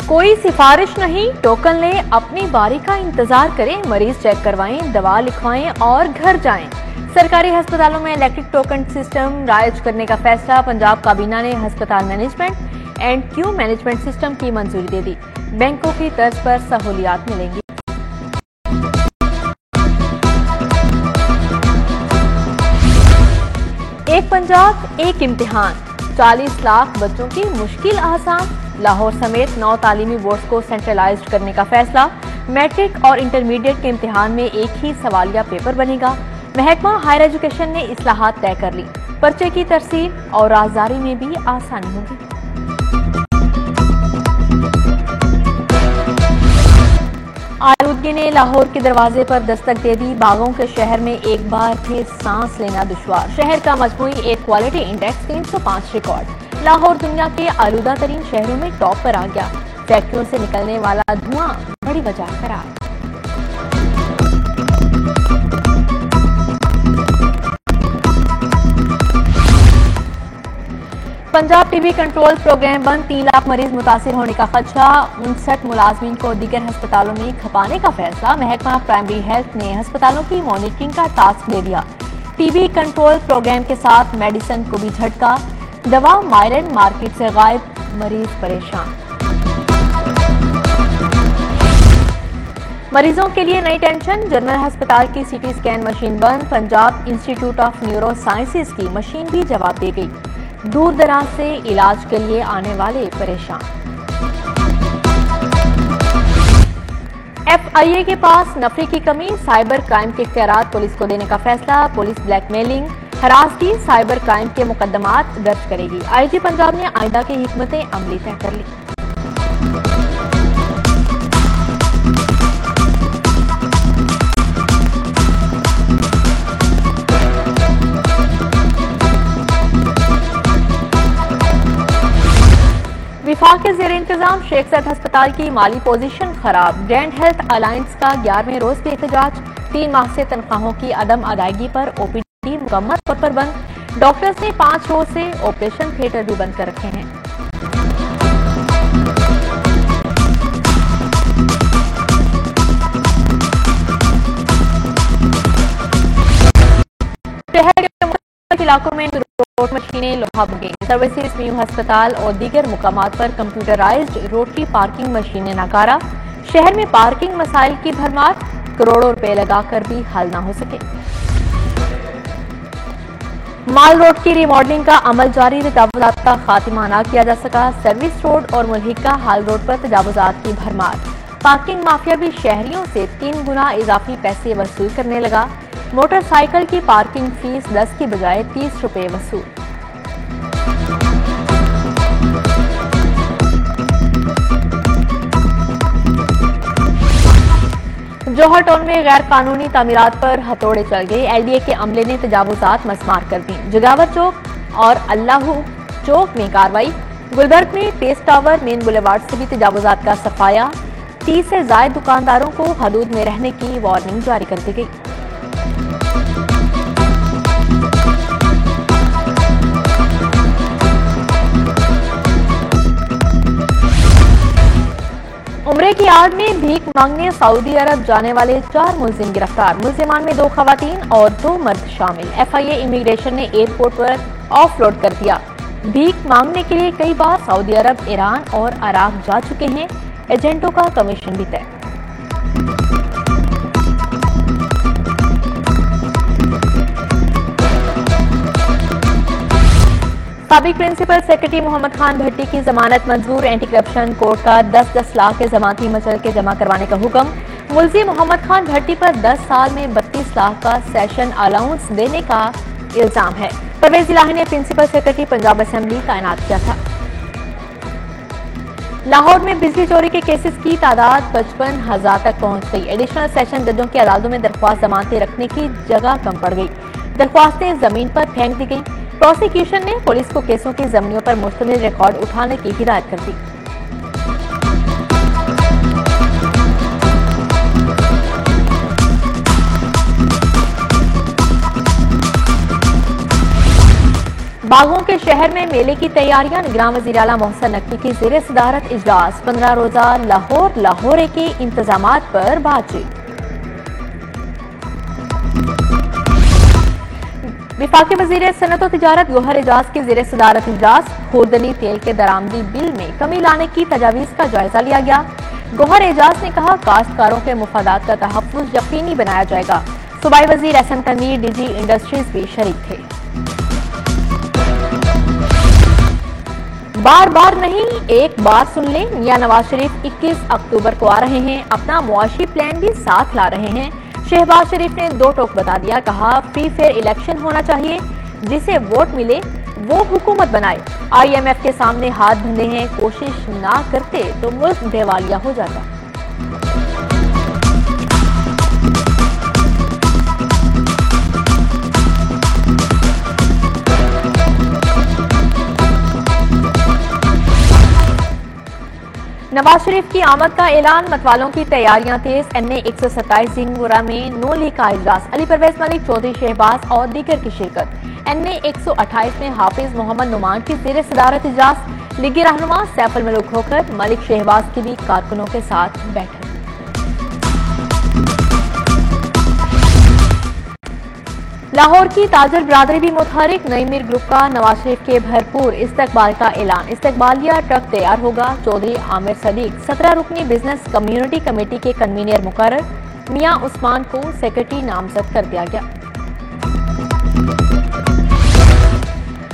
कोई सिफारिश नहीं, टोकन लें, अपनी बारी का इंतजार करें, मरीज चेक करवाएं, दवा लिखवाएं और घर जाएं। सरकारी अस्पतालों में इलेक्ट्रिक टोकन सिस्टम राइज करने का फैसला। पंजाब काबीना ने अस्पताल management and Q management system की मंजूरी दे दी। बैंकों की तर्ज पर सहूलियात मिलेंगी। एक पंजाब एक इम्तिहान, 40 लाख बच्चों की मुश्किल आसान। लाहौर समेत 9 तालीमी बोर्ड्स को सेंट्रलाइज्ड करने का फैसला। मैट्रिक और इंटरमीडिएट के इम्तिहान में एक ही सवालिया पेपर बनेगा। महकमा हायर एजुकेशन ने इस्लाहात तय कर ली। पर्चे की तरसील और राजदारी में भी आसानी होगी। आलूदगी ने लाहौर के दरवाजे पर दस्तक दे दी। बागों के शहर में एक बार फिर सांस लेना दुश्वार। शहर का मजमूई air quality index 305 record. Lahore दुनिया के आलूदा तरीन शहरों में टॉप पर आ गया। फैक्ट्रियों से निकलने वाला धुआं बड़ी वजह करार। पंजाब टीबी कंट्रोल प्रोग्राम बंद, 3 लाख मरीज मुतासिर होने का खदशा। 59 मुलाजमीन को दीगर अस्पतालों में खपाने का फैसला। महकमा प्राइमरी हेल्थ ने अस्पतालों की मॉनिटरिंग का टास्क दे दिया। टीबी कंट्रोल प्रोग्राम के साथ मेडिसिन को भी झटका। दवा मायरन मार्केट से गायब, मरीज परेशान। मरीजों के लिए नई टेंशन, जनरल अस्पताल की सीटी स्कैन मशीन बंद। Punjab institute of neuro sciences की मशीन भी जवाब दे गई। दूर दराज से इलाज के लिए आने वाले परेशान। FIA के पास नफरी की कमी, साइबर क्राइम के इख्तियारात पुलिस को देने का फैसला। पुलिस ब्लैकमेलिंग, हरासगी, साइबर क्राइम के मुकदमात दर्ज करेगी। IG पंजाब ने आइंदा की हिकमतें अमली तय कर ली। विफाक के जेर इंतजाम शेख सैयद अस्पताल की माली पोजीशन खराब। ग्रैंड हेल्थ अलायंस का 11वें रोज भी एहतजाज। 3 माह से तनख्वाहों की अदम अदायगी पर OPD मुकम्मल तौर पर बंद। डॉक्टर्स ने 5 रोज से ऑपरेशन थिएटर भी बंद कर रखे हैं। शहर के इलाकों में रोड मशीनें लोहा बुगे। सर्विसेज न्यू अस्पताल और दीगर मुकामात पर कंप्यूटराइज्ड रोटरी पार्किंग मशीनें नकारा। शहर में पार्किंग मसाइल की भरमार, करोड़ों रुपए लगाकर भी हल न हो सके। माल रोड की रिमॉडलिंग का अमल जारी, तजावुजात का खात्मा न किया जा सका। सर्विस रोड और मुल्हिका हाल रोड पर तजावुजात की भरमार। पार्किंग माफिया भी शहरियों से 3 गुना इजाफी पैसे वसूल करने लगा। मोटरसाइकिल की पार्किंग फीस 10 की बजाय 30 रुपए वसूल। जौहर टाउन में गैर कानूनी तामीरात पर हथौड़े चल गए। LDA के अमले ने तजावुजात मसमार कर दी। जगावर चौक और अल्लाहू चौक में कार्रवाई। गुलबर्ग में पेस टावर मेन बुलेवार्ड से भी तजावुजात का सफाया। 30 से ज्यादा दुकानदारों को हदूद में रहने की वार्निंग जारी कर दी गई। उम्रे की आड़ में भीख मांगने सऊदी अरब जाने वाले 4 मुलजिम गिरफ्तार। मुलजिमान में 2 खवातीन और 2 मर्द शामिल। FIA इमिग्रेशन ने एयरपोर्ट पर ऑफलोड कर दिया। भीख मांगने के लिए कई बार सऊदी अरब, ईरान और इराक जा चुके हैं। एजेंटों का कमीशन भी तय। साबिक प्रिंसिपल सेक्रेटरी मोहम्मद खान भट्टी की जमानत मंजूर। एंटी करप्शन कोर्ट का 10-10 लाख के जमानती मचल के जमा करवाने का हुक्म। मुलजिम मोहम्मद खान भट्टी पर 10 साल में 32 लाख का सेशन अलाउंस देने का इल्जाम है। परवेज इलाही ने प्रिंसिपल सेक्रेटरी पंजाब असेंबली तैनात किया था। लाहौर में बिजली चोरी के केसेस की तादाद 55,000 तक पहुंच गई। एडिशनल सेशन जजों की अदालतों में दरख्वास्त जमानतें रखने की जगह कम पड़ गई। दरख्वास्तें जमीन पर फेंक दी गई। प्रोसिक्यूशन ने पुलिस को केसों की जमीनों पर मुश्तमिल रिकॉर्ड उठाने की हिदायत कर दी। बागों के शहर में मेले की तैयारियां। निगरान वज़ीर आला मोहसिन नकवी की ज़ेर सदारत इजलास। 15 रोजा लाहौर के इंतजामात पर बातचीत। विफाकी वज़ीर सनअत और तिजारत गौहर एजाज की ज़ेर सदारत इजलास। खुर्दनी तेल के दरामदी बिल में कमी लाने की तजावीज़ का जायजा लिया गया। गौहर एजाज ने कहा, काश्तकारों के मुफादात का तहफ़्फ़ुज़ यकीनी बनाया जाएगा। सूबाई वज़ीर एहसन तनवीर डीजी इंडस्ट्रीज भी शरीक थे। बार बार नहीं, एक बार सुन लें। मियां नवाज शरीफ 21 अक्टूबर को आ रहे हैं। अपना मुआशी प्लान भी साथ ला रहे हैं। शहबाज शरीफ ने दो टोक बता दिया। कहा, फ्री फेयर इलेक्शन होना चाहिए, जिसे वोट मिले वो हुकूमत बनाए। IMF के सामने हाथ बंधे हैं, कोशिश ना करते तो मुल्क दिवालिया हो जाता। नवाज शरीफ की आमद का ऐलान। मतवालों की तैयारियां तेज। NA 127 जिंगोरा में नो लीग का इजलास। अली परवेज मलिक, चौधरी शहबाज और दीगर की शिरकत। NA 128 में हाफिज मोहम्मद नुमान की ज़ेर सदारत इजलास। लीगी रहनुमा सैफ अल मलूक होकर मलिक शहबाज की भी कारकुनों के साथ बैठक। लाहौर की ताजर बिरादरी भी मुतहरिक। नई मीर ग्रुप का नवाज शरीफ के भरपूर इस्तकबाल का ऐलान। इस्तकबालिया ट्रक तैयार होगा। चौधरी आमिर सदीक 17 रुकनी बिजनेस कम्युनिटी कमेटी के कन्वीनर मुकर्रर। मियां उस्मान को सेक्रेटरी नामजद कर दिया गया।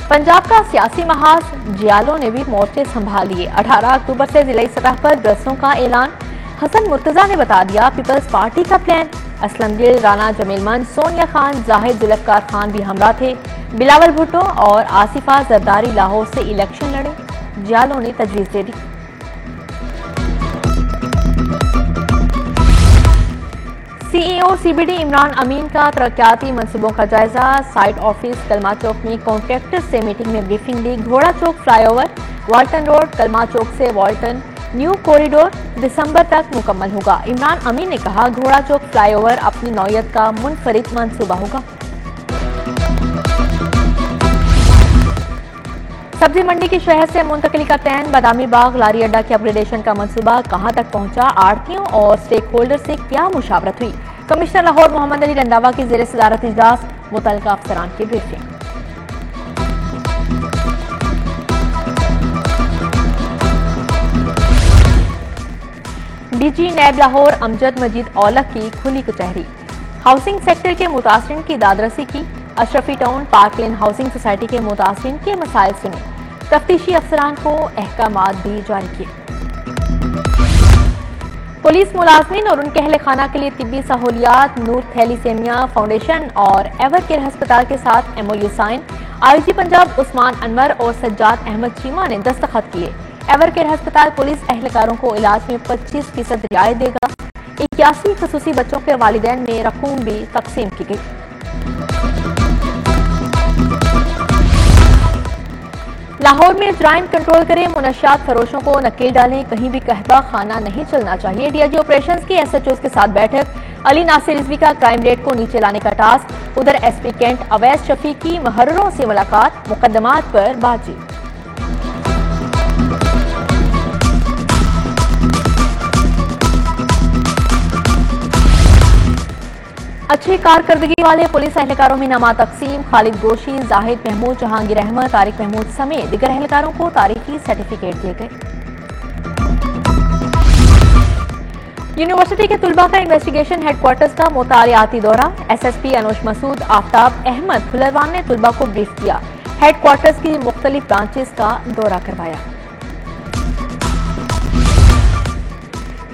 पंजाब का सियासी महाज। जियालों ने भी मोर्चे संभाल लिए। 18 अक्टूबर से जिला सतह पर जलसों का ऐलान। हसन मुर्तजा ने बता दिया पीपल्स पार्टी का प्लान। असलम गिल, राना जमील मंद, सोनिया खान, जाहिद जुल्फकार खान भी हमरा थे। बिलावल भुट्टो और आसिफा जरदारी लाहौर से इलेक्शन लड़े। जियालों ने तजवीज दे दी। CEO CBD इमरान अमीन का तरक्याती मंसूबों का जायजा। साइट ऑफिस कलमा चौक में कॉन्ट्रैक्टर से मीटिंग में ब्रीफिंग ली। घोड़ा चौक फ्लाईओवर, वाल्टन रोड, कलमा चौक से वाल्टन न्यू कॉरिडोर दिसंबर तक मुकम्मल होगा। इमरान अमीन ने कहा, घोड़ा चौक फ्लाईओवर अपनी नौयत का मुनफरिद मंसूबा होगा। सब्जी मंडी की शहर से मुंतकिली का तैन। बादामी बाग लारी अड्डा की अपग्रेडेशन का मंसूबा कहां तक पहुंचा। आड़तियों और स्टेक होल्डर से क्या मुशावरत हुई। कमिश्नर लाहौर मोहम्मद अली रंधावा की ज़ेर सदारत इजलास। मुतल्लिका अफसरान की ब्रीफिंग। DG नैब लाहौर अमजद मजीद औलख की खुली कचहरी। हाउसिंग सेक्टर के मुतासरीन की दादरसी की। अशरफी टाउन पार्क लेन हाउसिंग सोसाइटी के मुतासरीन के मसाइल सुने। तफ्तीशी अफसरान को अहकामात भी जारी किए। पुलिस मुलाजमीन और उनके अहले खाना के लिए तिब्बी सहूलियात। नूर थैलीसेमिया फाउंडेशन और एवर केयर अस्पताल के साथ MOU sign. IG Punjab Usman Anwar और सज्जाद अहमद चीमा ने दस्तखत किए। एवर केयर अस्पताल पुलिस एहलकारों को इलाज में 25% रियायत देगा। 81 खसूसी बच्चों के वालिदैन में रकूम भी तकसीम की गई। लाहौर में जराइम कंट्रोल करें। मुनशियात फरोशों को नकेल डालें। कहीं भी कहवा खाना नहीं चलना चाहिए। DIG ऑपरेशंस की SHOs के साथ बैठक। अली नासिर रिजवी का क्राइम रेट को नीचे लाने का टास्क। उधर SP कैंट अवैस शफी की मुहर्ररों से मुलाकात। मुकदमात पर बातचीत। अच्छी कारकर्दगी वाले पुलिस एहलकारों में नमा तकसीम। खालिद गोशी, जाहिद महमूद, जहांगीर अहमद, तारिक महमूद समेत दीगर एहलकारों को तारीखी सर्टिफिकेट दिए गए। यूनिवर्सिटी के तुलबा का इन्वेस्टिगेशन हेडक्वार्टर्स का मुतालियाती दौरा। SSP अनुज मसूद आफ्ताब अहमद फुलरवान ने तुलबा को ब्रीफ किया। हेडक्वार्टर्स की मुख्तलिफ ब्रांचेस का दौरा करवाया।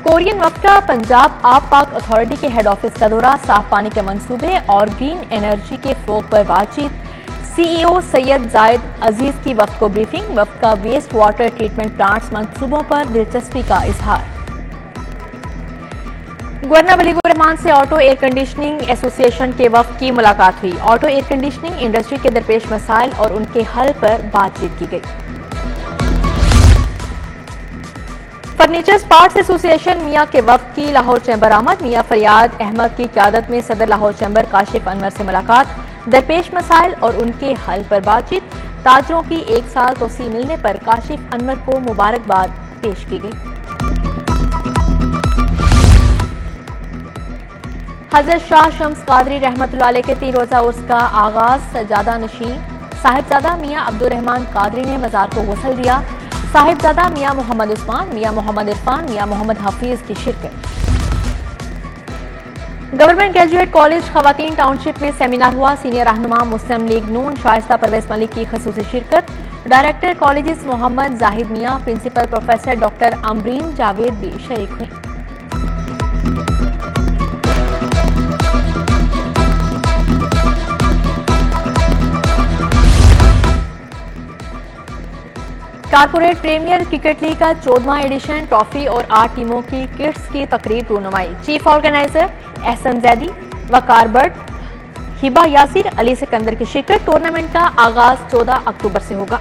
कोरियन वक्त का पंजाब आब पाक अथॉरिटी के हेड ऑफिस का दौरा। साफ पानी के मंसूबे और ग्रीन एनर्जी के फ़रोग़ पर बातचीत। CEO सैयद जायद अजीज की वक्त को ब्रीफिंग। वक्त का वेस्ट वाटर ट्रीटमेंट प्लांट्स मंसूबों पर दिलचस्पी का इजहार। गवर्नर वलीउर रहमान से ऑटो एयर कंडीशनिंग एसोसिएशन के वफ्द की मुलाकात हुई। ऑटो एयर कंडीशनिंग इंडस्ट्री के दरपेश मसाइल और उनके हल पर बातचीत की गई। फर्नीचर पार्ट्स एसोसिएशन मियां के वफ्द की लाहौर चैम्बर आमद। मियां फरियाद अहमद की क़यादत में सदर लाहौर चैम्बर काशिफ अनवर से मुलाकात। दरपेश मसाइल और उनके हल पर बातचीत। ताजरों की 1 साल तोसी मिलने पर काशिफ अनवर को मुबारकबाद पेश की गई। हजरत शाह शम्स कादरी रहमतुल्लाह अलैह के 3 रोजा उर्स का आगाज सजादा नशीन साहिबजादा मियां अब्दुर्रहमान कादरी ने मजार को गुस्ल दिया। साहिबजादा मियां मोहम्मद उस्मान, मियां मोहम्मद इरफान, मियां मोहम्मद हफीज की शिरकत। गवर्नमेंट ग्रेजुएट कॉलेज खवातीन टाउनशिप में सेमिनार हुआ। सीनियर रहनुमा मुस्लिम लीग नून शाइस्ता परवेज मलिक की खसूसी शिरकत। Director colleges Muhammad Zahid Mian, principal professor doctor Amreen Javed भी शरीक हुए। कारपोरेट प्रीमियर क्रिकेट लीग का 14वां एडिशन ट्रॉफी और 8 टीमों की किट्स की तकरीब रूनुमाई। चीफ ऑर्गेनाइजर एहसन जैदी, वकार बट, हिबा यासिर, अली सिकंदर की शिरकत। टूर्नामेंट का आगाज 14 अक्टूबर से होगा।